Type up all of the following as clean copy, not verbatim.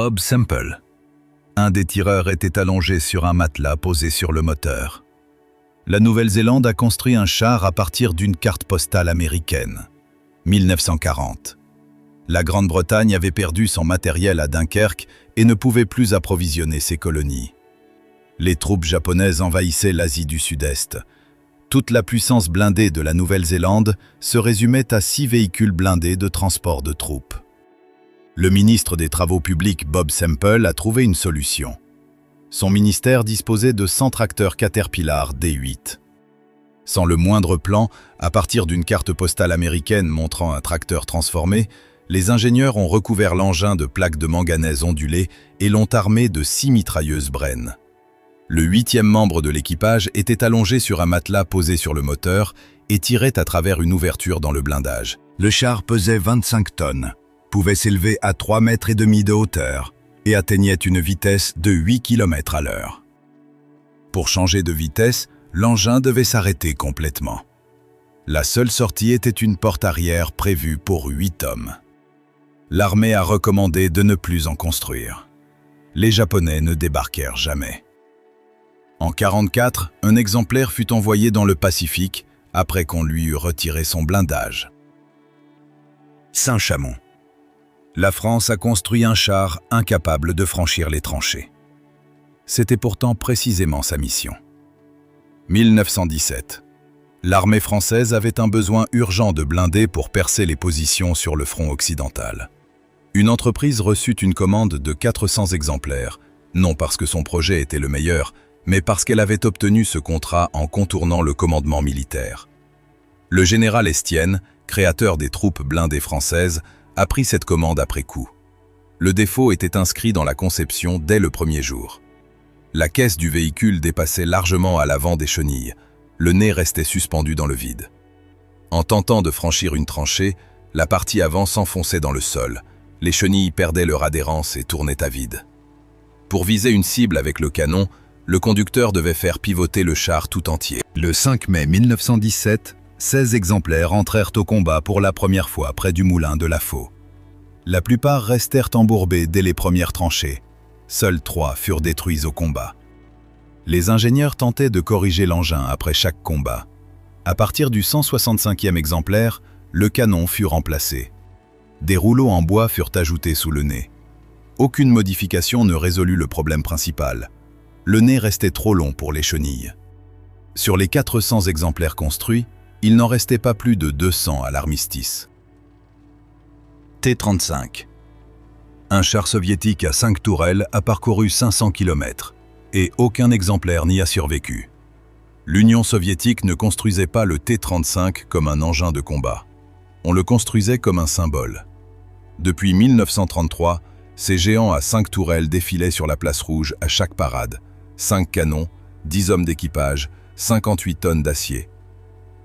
Bob Semple. Un des tireurs était allongé sur un matelas posé sur le moteur. La Nouvelle-Zélande a construit un char à partir d'une carte postale américaine. 1940. La Grande-Bretagne avait perdu son matériel à Dunkerque et ne pouvait plus approvisionner ses colonies. Les troupes japonaises envahissaient l'Asie du Sud-Est. Toute la puissance blindée de la Nouvelle-Zélande se résumait à 6 véhicules blindés de transport de troupes. Le ministre des Travaux publics Bob Semple a trouvé une solution. Son ministère disposait de 100 tracteurs Caterpillar D8. Sans le moindre plan, à partir d'une carte postale américaine montrant un tracteur transformé, les ingénieurs ont recouvert l'engin de plaques de manganèse ondulées et l'ont armé de 6 mitrailleuses Bren. Le 8e membre de l'équipage était allongé sur un matelas posé sur le moteur et tirait à travers une ouverture dans le blindage. Le char pesait 25 tonnes, pouvait s'élever à 3,5 mètres de hauteur et atteignait une vitesse de 8 km à l'heure. Pour changer de vitesse, l'engin devait s'arrêter complètement. La seule sortie était une porte arrière prévue pour 8 hommes. L'armée a recommandé de ne plus en construire. Les Japonais ne débarquèrent jamais. En 1944, un exemplaire fut envoyé dans le Pacifique après qu'on lui eut retiré son blindage. Saint-Chamond. La France a construit un char incapable de franchir les tranchées. C'était pourtant précisément sa mission. 1917. L'armée française avait un besoin urgent de blindés pour percer les positions sur le front occidental. Une entreprise reçut une commande de 400 exemplaires, non parce que son projet était le meilleur, mais parce qu'elle avait obtenu ce contrat en contournant le commandement militaire. Le général Estienne, créateur des troupes blindées françaises, a pris cette commande après coup. Le défaut était inscrit dans la conception dès le premier jour. La caisse du véhicule dépassait largement à l'avant des chenilles. Le nez restait suspendu dans le vide. En tentant de franchir une tranchée, la partie avant s'enfonçait dans le sol. Les chenilles perdaient leur adhérence et tournaient à vide. Pour viser une cible avec le canon, le conducteur devait faire pivoter le char tout entier. Le 5 mai 1917, 16 exemplaires entrèrent au combat pour la première fois près du moulin de La Faux. La plupart restèrent embourbés dès les premières tranchées. Seuls 3 furent détruits au combat. Les ingénieurs tentaient de corriger l'engin après chaque combat. À partir du 165e exemplaire, le canon fut remplacé. Des rouleaux en bois furent ajoutés sous le nez. Aucune modification ne résolut le problème principal. Le nez restait trop long pour les chenilles. Sur les 400 exemplaires construits, il n'en restait pas plus de 200 à l'armistice. T-35. Un char soviétique à 5 tourelles a parcouru 500 km et aucun exemplaire n'y a survécu. L'Union soviétique ne construisait pas le T-35 comme un engin de combat. On le construisait comme un symbole. Depuis 1933, ces géants à 5 tourelles défilaient sur la place rouge à chaque parade. 5 canons, 10 hommes d'équipage, 58 tonnes d'acier.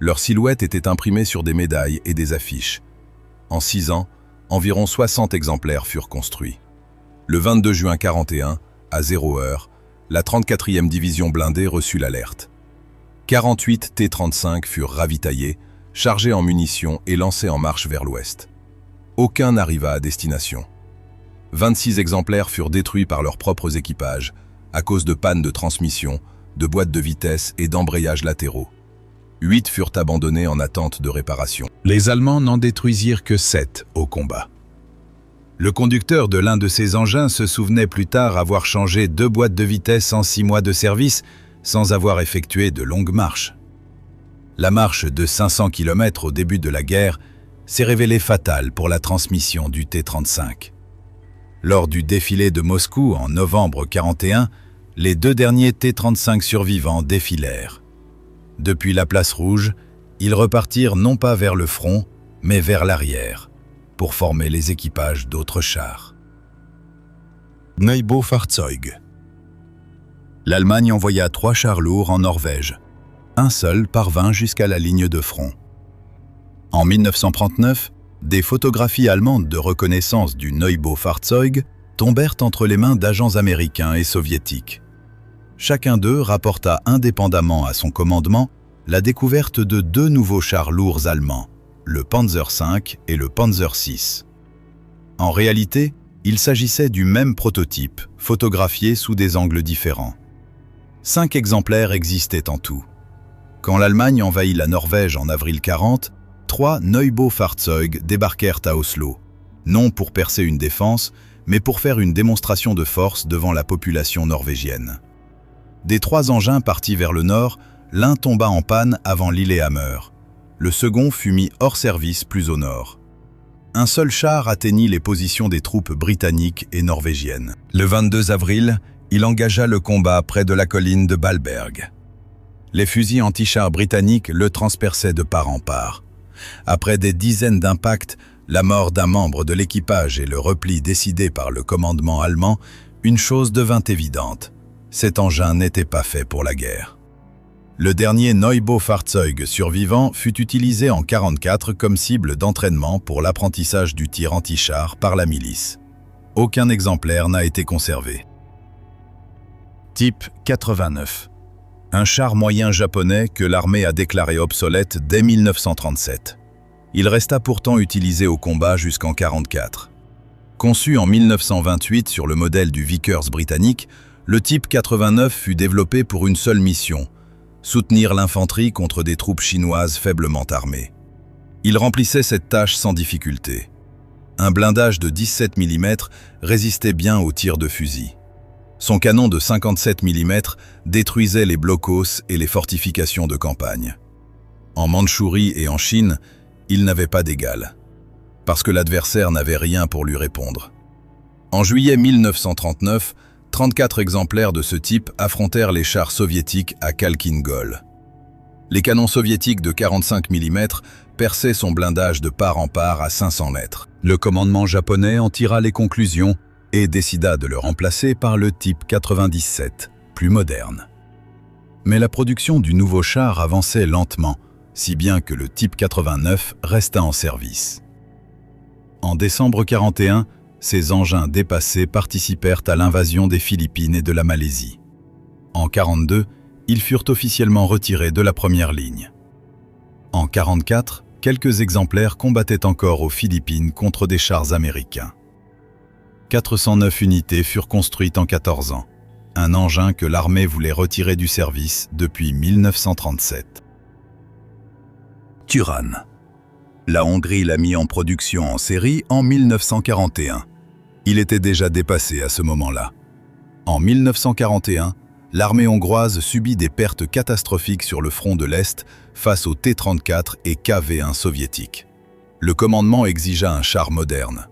Leur silhouette était imprimée sur des médailles et des affiches. En 6 ans, environ 60 exemplaires furent construits. Le 22 juin 1941, à 0 heure, la 34e division blindée reçut l'alerte. 48 T-35 furent ravitaillés, chargés en munitions et lancés en marche vers l'ouest. Aucun n'arriva à destination. 26 exemplaires furent détruits par leurs propres équipages, à cause de pannes de transmission, de boîtes de vitesse et d'embrayages latéraux. 8 furent abandonnés en attente de réparation. Les Allemands n'en détruisirent que 7 au combat. Le conducteur de l'un de ces engins se souvenait plus tard avoir changé 2 boîtes de vitesse en 6 mois de service sans avoir effectué de longues marches. La marche de 500 km au début de la guerre s'est révélée fatale pour la transmission du T-35. Lors du défilé de Moscou en novembre 1941, les 2 derniers T-35 survivants défilèrent. Depuis la place rouge, ils repartirent non pas vers le front, mais vers l'arrière, pour former les équipages d'autres chars. Neubaufahrzeug. L'Allemagne envoya 3 chars lourds en Norvège. Un seul parvint jusqu'à la ligne de front. En 1939, des photographies allemandes de reconnaissance du Neubaufahrzeug tombèrent entre les mains d'agents américains et soviétiques. Chacun d'eux rapporta indépendamment à son commandement la découverte de 2 nouveaux chars lourds allemands, le Panzer V et le Panzer VI. En réalité, Il s'agissait du même prototype, photographié sous des angles différents. 5 exemplaires existaient en tout. Quand l'Allemagne envahit la Norvège en avril 40, 3 Neubau-Fahrzeuge débarquèrent à Oslo, non pour percer une défense, mais pour faire une démonstration de force devant la population norvégienne. Des 3 engins partis vers le nord, l'un tomba en panne avant Lillehammer. Le second fut mis hors service plus au nord. Un seul char atteignit les positions des troupes britanniques et norvégiennes. Le 22 avril, il engagea le combat près de la colline de Ballberg. Les fusils anti-chars britanniques le transperçaient de part en part. Après des dizaines d'impacts, la mort d'un membre de l'équipage et le repli décidé par le commandement allemand, une chose devint évidente. Cet engin n'était pas fait pour la guerre. Le dernier Neubau-Fahrzeuge survivant fut utilisé en 1944 comme cible d'entraînement pour l'apprentissage du tir anti-char par la milice. Aucun exemplaire n'a été conservé. Type 89. Un char moyen japonais que l'armée a déclaré obsolète dès 1937. Il resta pourtant utilisé au combat jusqu'en 1944. Conçu en 1928 sur le modèle du Vickers britannique, le type 89 fut développé pour une seule mission, soutenir l'infanterie contre des troupes chinoises faiblement armées. Il remplissait cette tâche sans difficulté. Un blindage de 17 mm résistait bien aux tirs de fusil. Son canon de 57 mm détruisait les blocos et les fortifications de campagne. En Mandchourie et en Chine, il n'avait pas d'égal, parce que l'adversaire n'avait rien pour lui répondre. En juillet 1939, 34 exemplaires de ce type affrontèrent les chars soviétiques à Khalkhin Gol. Les canons soviétiques de 45 mm perçaient son blindage de part en part à 500 mètres. Le commandement japonais en tira les conclusions et décida de le remplacer par le type 97, plus moderne. Mais la production du nouveau char avançait lentement, si bien que le type 89 resta en service. En décembre 1941, ces engins dépassés participèrent à l'invasion des Philippines et de la Malaisie. En 1942, ils furent officiellement retirés de la première ligne. En 1944, quelques exemplaires combattaient encore aux Philippines contre des chars américains. 409 unités furent construites en 14 ans, un engin que l'armée voulait retirer du service depuis 1937. Turan. La Hongrie l'a mis en production en série en 1941. Il était déjà dépassé à ce moment-là. En 1941, l'armée hongroise subit des pertes catastrophiques sur le front de l'Est face aux T-34 et KV-1 soviétiques. Le commandement exigea un char moderne.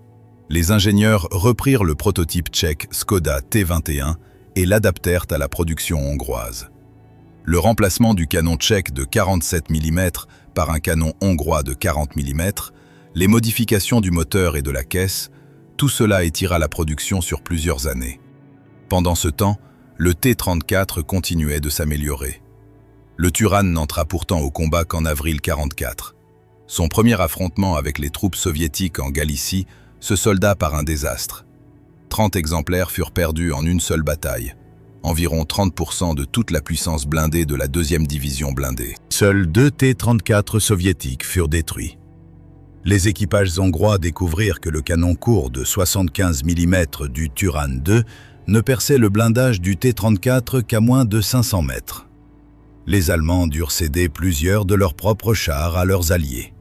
Les ingénieurs reprirent le prototype tchèque Skoda T-21 et l'adaptèrent à la production hongroise. Le remplacement du canon tchèque de 47 mm par un canon hongrois de 40 mm, les modifications du moteur et de la caisse, tout cela étira la production sur plusieurs années. Pendant ce temps, le T-34 continuait de s'améliorer. Le Turan n'entra pourtant au combat qu'en avril 1944. Son premier affrontement avec les troupes soviétiques en Galicie se solda par un désastre. 30 exemplaires furent perdus en une seule bataille, environ 30% de toute la puissance blindée de la 2e division blindée. Seuls 2 T-34 soviétiques furent détruits. Les équipages hongrois découvrirent que le canon court de 75 mm du Turan II ne perçait le blindage du T-34 qu'à moins de 500 mètres. Les Allemands durent céder plusieurs de leurs propres chars à leurs alliés.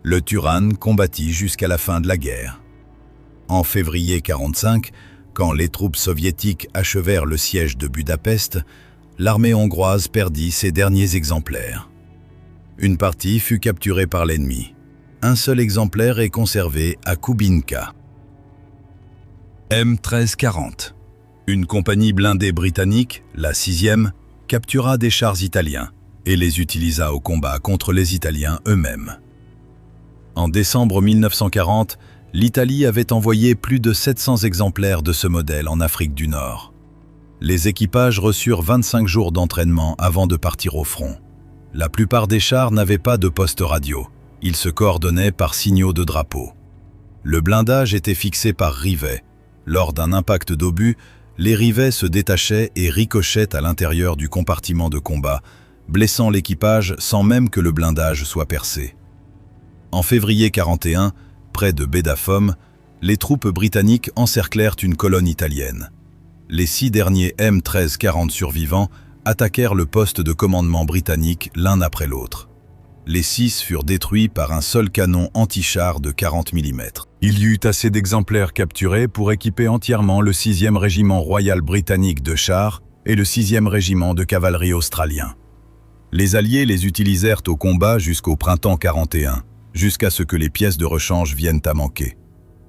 Le Turan combattit jusqu'à la fin de la guerre. En février 1945, quand les troupes soviétiques achevèrent le siège de Budapest, l'armée hongroise perdit ses derniers exemplaires. Une partie fut capturée par l'ennemi. Un seul exemplaire est conservé à Kubinka. M1340. Une compagnie blindée britannique, la 6e, captura des chars italiens et les utilisa au combat contre les Italiens eux-mêmes. En décembre 1940, l'Italie avait envoyé plus de 700 exemplaires de ce modèle en Afrique du Nord. Les équipages reçurent 25 jours d'entraînement avant de partir au front. La plupart des chars n'avaient pas de poste radio. Ils se coordonnaient par signaux de drapeau. Le blindage était fixé par rivets. Lors d'un impact d'obus, les rivets se détachaient et ricochaient à l'intérieur du compartiment de combat, blessant l'équipage sans même que le blindage soit percé. En février 1941, près de Bedafom, les troupes britanniques encerclèrent une colonne italienne. Les 6 derniers M1340 survivants attaquèrent le poste de commandement britannique l'un après l'autre. Les 6 furent détruits par un seul canon anti-char de 40 mm. Il y eut assez d'exemplaires capturés pour équiper entièrement le 6e régiment royal britannique de chars et le 6e régiment de cavalerie australien. Les Alliés les utilisèrent au combat jusqu'au printemps 41, jusqu'à ce que les pièces de rechange viennent à manquer.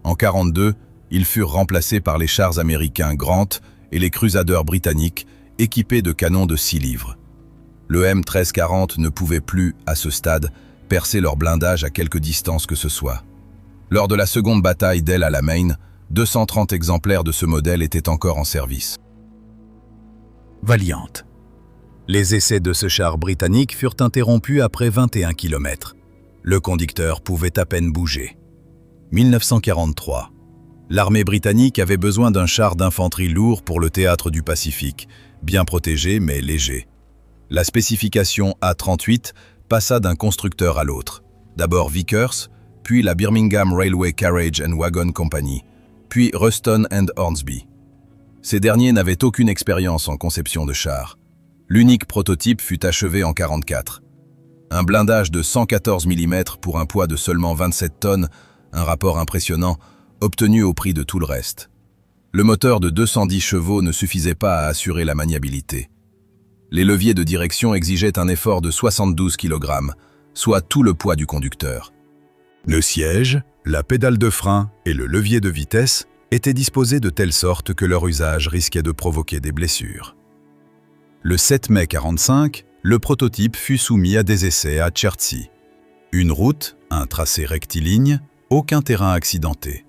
En 42, ils furent remplacés par les chars américains Grant et les Crusaders britanniques équipés de canons de 6 livres. Le M1340 ne pouvait plus, à ce stade, percer leur blindage à quelque distance que ce soit. Lors de la seconde bataille d'El Alamein, 230 exemplaires de ce modèle étaient encore en service. Valiant. Les essais de ce char britannique furent interrompus après 21 km. Le conducteur pouvait à peine bouger. 1943. L'armée britannique avait besoin d'un char d'infanterie lourd pour le théâtre du Pacifique, bien protégé mais léger. La spécification A38 passa d'un constructeur à l'autre. D'abord Vickers, puis la Birmingham Railway Carriage and Wagon Company, puis Ruston and Hornsby. Ces derniers n'avaient aucune expérience en conception de chars. L'unique prototype fut achevé en 1944. Un blindage de 114 mm pour un poids de seulement 27 tonnes, un rapport impressionnant, obtenu au prix de tout le reste. Le moteur de 210 chevaux ne suffisait pas à assurer la maniabilité. Les leviers de direction exigeaient un effort de 72 kg, soit tout le poids du conducteur. Le siège, la pédale de frein et le levier de vitesse étaient disposés de telle sorte que leur usage risquait de provoquer des blessures. Le 7 mai 1945, le prototype fut soumis à des essais à Chertsey. Une route, un tracé rectiligne, aucun terrain accidenté.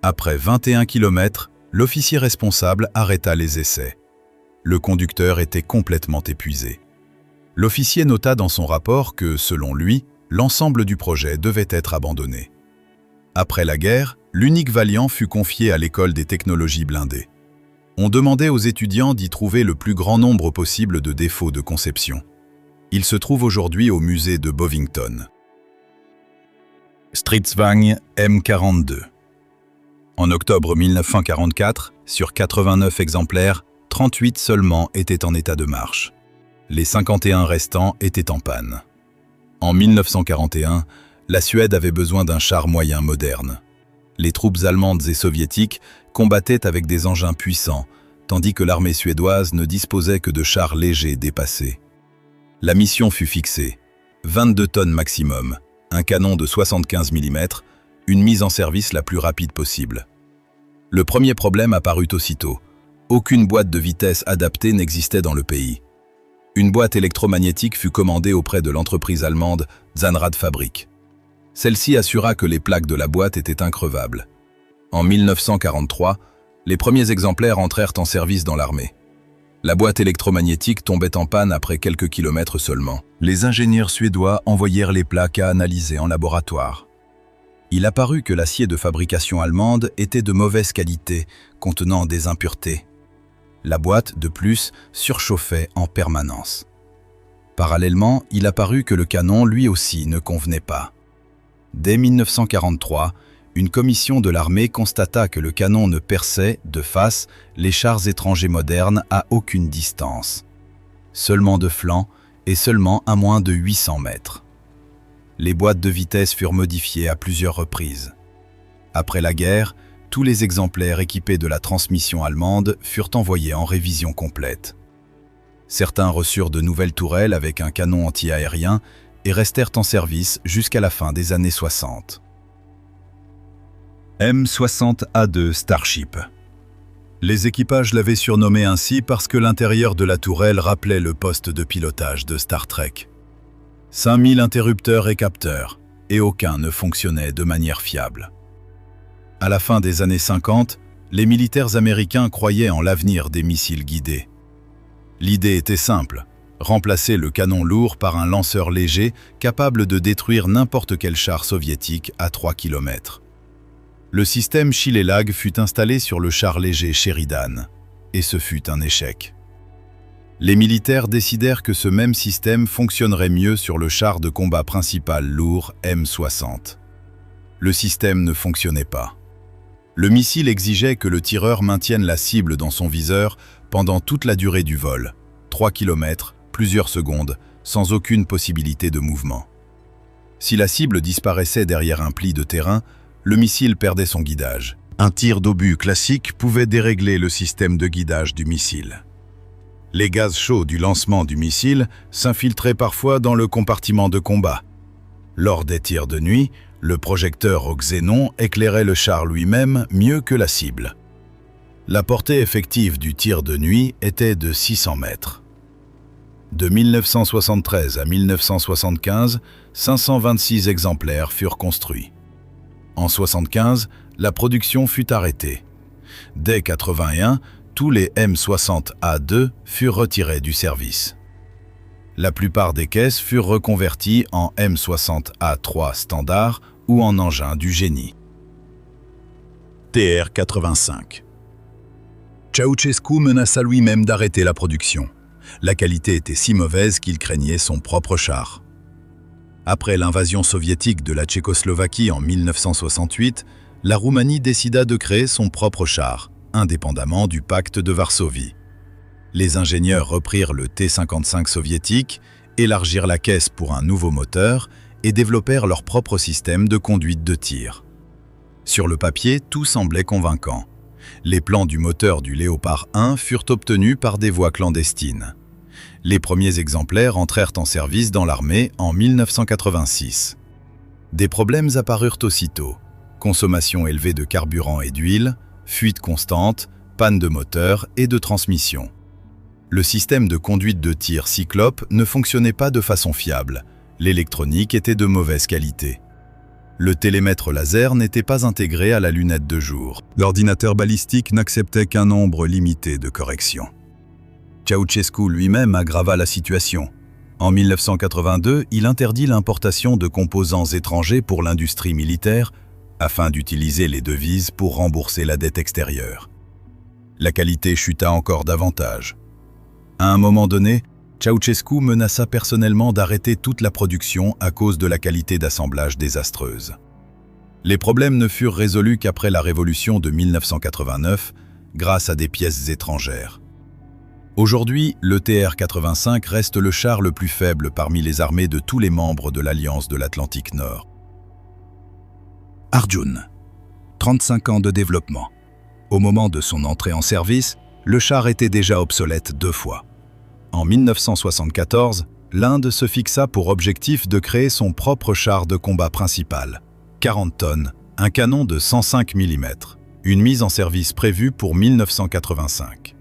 Après 21 km, l'officier responsable arrêta les essais. Le conducteur était complètement épuisé. L'officier nota dans son rapport que, selon lui, l'ensemble du projet devait être abandonné. Après la guerre, l'unique Valiant fut confié à l'école des technologies blindées. On demandait aux étudiants d'y trouver le plus grand nombre possible de défauts de conception. Il se trouve aujourd'hui au musée de Bovington. Stridsvagn M42. En octobre 1944, sur 89 exemplaires, 38 seulement étaient en état de marche. Les 51 restants étaient en panne. En 1941, la Suède avait besoin d'un char moyen moderne. Les troupes allemandes et soviétiques combattaient avec des engins puissants, tandis que l'armée suédoise ne disposait que de chars légers dépassés. La mission fut fixée, 22 tonnes maximum, un canon de 75 mm, une mise en service la plus rapide possible. Le premier problème apparut aussitôt. Aucune boîte de vitesse adaptée n'existait dans le pays. Une boîte électromagnétique fut commandée auprès de l'entreprise allemande Zahnrad Fabrik. Celle-ci assura que les plaques de la boîte étaient increvables. En 1943, les premiers exemplaires entrèrent en service dans l'armée. La boîte électromagnétique tombait en panne après quelques kilomètres seulement. Les ingénieurs suédois envoyèrent les plaques à analyser en laboratoire. Il apparut que l'acier de fabrication allemande était de mauvaise qualité, contenant des impuretés. La boîte, de plus, surchauffait en permanence. Parallèlement, il apparut que le canon, lui aussi, ne convenait pas. Dès 1943, une commission de l'armée constata que le canon ne perçait, de face, les chars étrangers modernes à aucune distance. Seulement de flanc et seulement à moins de 800 mètres. Les boîtes de vitesse furent modifiées à plusieurs reprises. Après la guerre, tous les exemplaires équipés de la transmission allemande furent envoyés en révision complète. Certains reçurent de nouvelles tourelles avec un canon anti-aérien et restèrent en service jusqu'à la fin des années 60. M60A2 Starship. Les équipages l'avaient surnommé ainsi parce que l'intérieur de la tourelle rappelait le poste de pilotage de Star Trek. 5000 interrupteurs et capteurs, et aucun ne fonctionnait de manière fiable. À la fin des années 50, les militaires américains croyaient en l'avenir des missiles guidés. L'idée était simple, remplacer le canon lourd par un lanceur léger capable de détruire n'importe quel char soviétique à 3 km. Le système Chilelag fut installé sur le char léger Sheridan, et ce fut un échec. Les militaires décidèrent que ce même système fonctionnerait mieux sur le char de combat principal lourd M60. Le système ne fonctionnait pas. Le missile exigeait que le tireur maintienne la cible dans son viseur pendant toute la durée du vol, 3 km, plusieurs secondes, sans aucune possibilité de mouvement. Si la cible disparaissait derrière un pli de terrain, le missile perdait son guidage. Un tir d'obus classique pouvait dérégler le système de guidage du missile. Les gaz chauds du lancement du missile s'infiltraient parfois dans le compartiment de combat. Lors des tirs de nuit, le projecteur au xénon éclairait le char lui-même mieux que la cible. La portée effective du tir de nuit était de 600 mètres. De 1973 à 1975, 526 exemplaires furent construits. En 1975, la production fut arrêtée. Dès 1981, tous les M60A2 furent retirés du service. La plupart des caisses furent reconverties en M60A3 standard ou en engins du génie. TR-85. Ceausescu menaça lui-même d'arrêter la production. La qualité était si mauvaise qu'il craignait son propre char. Après l'invasion soviétique de la Tchécoslovaquie en 1968, la Roumanie décida de créer son propre char, indépendamment du pacte de Varsovie. Les ingénieurs reprirent le T-55 soviétique, élargirent la caisse pour un nouveau moteur et développèrent leur propre système de conduite de tir. Sur le papier, tout semblait convaincant. Les plans du moteur du Léopard 1 furent obtenus par des voies clandestines. Les premiers exemplaires entrèrent en service dans l'armée en 1986. Des problèmes apparurent aussitôt. Consommation élevée de carburant et d'huile, fuite constante, panne de moteur et de transmission. Le système de conduite de tir Cyclope ne fonctionnait pas de façon fiable. L'électronique était de mauvaise qualité. Le télémètre laser n'était pas intégré à la lunette de jour. L'ordinateur balistique n'acceptait qu'un nombre limité de corrections. Ceausescu lui-même aggrava la situation. En 1982, il interdit l'importation de composants étrangers pour l'industrie militaire afin d'utiliser les devises pour rembourser la dette extérieure. La qualité chuta encore davantage. À un moment donné, Ceausescu menaça personnellement d'arrêter toute la production à cause de la qualité d'assemblage désastreuse. Les problèmes ne furent résolus qu'après la révolution de 1989, grâce à des pièces étrangères. Aujourd'hui, le TR-85 reste le char le plus faible parmi les armées de tous les membres de l'Alliance de l'Atlantique Nord. Arjun, 35 ans de développement. Au moment de son entrée en service, le char était déjà obsolète 2 fois. En 1974, l'Inde se fixa pour objectif de créer son propre char de combat principal, 40 tonnes, un canon de 105 mm, une mise en service prévue pour 1985.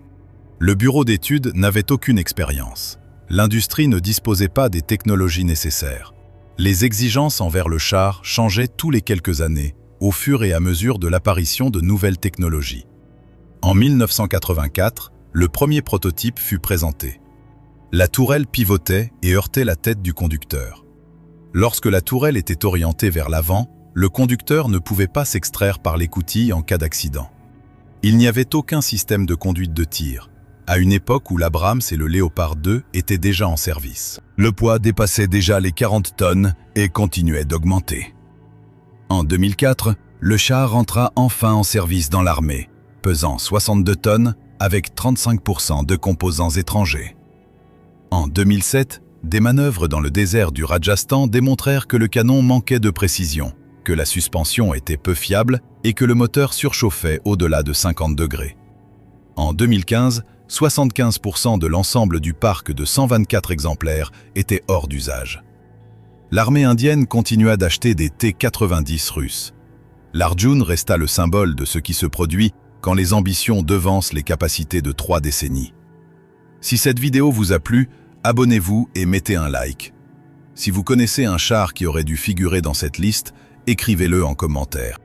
Le bureau d'études n'avait aucune expérience. L'industrie ne disposait pas des technologies nécessaires. Les exigences envers le char changeaient tous les quelques années, au fur et à mesure de l'apparition de nouvelles technologies. En 1984, le premier prototype fut présenté. La tourelle pivotait et heurtait la tête du conducteur. Lorsque la tourelle était orientée vers l'avant, le conducteur ne pouvait pas s'extraire par l'écoutille en cas d'accident. Il n'y avait aucun système de conduite de tir, à une époque où l'Abrams et le Léopard 2 étaient déjà en service. Le poids dépassait déjà les 40 tonnes et continuait d'augmenter. En 2004, le char entra enfin en service dans l'armée, pesant 62 tonnes avec 35% de composants étrangers. En 2007, des manœuvres dans le désert du Rajasthan démontrèrent que le canon manquait de précision, que la suspension était peu fiable et que le moteur surchauffait au-delà de 50 degrés. En 2015, 75% de l'ensemble du parc de 124 exemplaires était hors d'usage. L'armée indienne continua d'acheter des T-90 russes. L'Arjun resta le symbole de ce qui se produit quand les ambitions devancent les capacités de 3 décennies. Si cette vidéo vous a plu, abonnez-vous et mettez un like. Si vous connaissez un char qui aurait dû figurer dans cette liste, écrivez-le en commentaire.